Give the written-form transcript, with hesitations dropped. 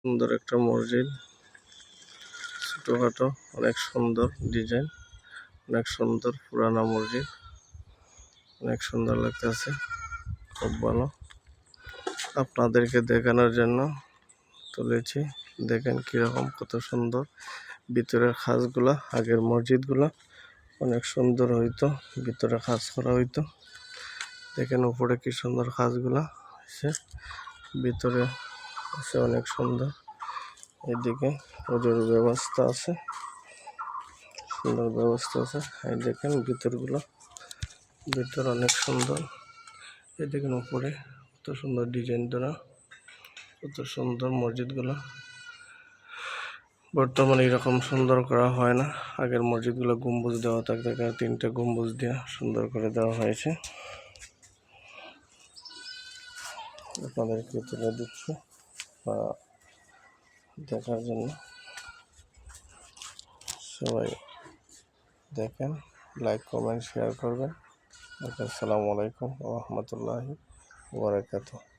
সুন্দর একটা মসজিদ, ছোটখাটো, অনেক সুন্দর ডিজাইন, অনেক সুন্দর পুরানা মসজিদ, অনেক সুন্দর লাগতেছে, খুব ভালো। আপনাদেরকে দেখানোর জন্য তুলেছি, দেখেন কিরকম, কত সুন্দর ভিতরের খাসগুলা। আগের মসজিদগুলা অনেক সুন্দর হইতো, ভিতরে খাস করা হইতো। দেখেন উপরে কি সুন্দর খাসগুলা আছে, ভিতরে আছে অনেক সুন্দর। এদিকে ওজোর ব্যবস্থা আছে, সুন্দর ব্যবস্থা আছে। এই দেখেন ভিতরগুলো, ভিতর অনেক সুন্দর। এই দেখেন উপরে কত সুন্দর ডিজাইন দেওয়া, কত সুন্দর মসজিদগুলো। বর্তমানে এরকম সুন্দর করা হয় না। আগের মসজিদগুলো গম্বুজ দেওয়া থাকতে, তিনটা গম্বুজ দেওয়া সুন্দর করে দেওয়া হয়েছে। আপনাদেরকে তুলে দিচ্ছি বা দেখার জন্য। সবাই দেখেন, লাইক কমেন্ট শেয়ার করবেন। আসসালামু আলাইকুম ওয়া রাহমাতুল্লাহি ওয়া বারাকাতুহু।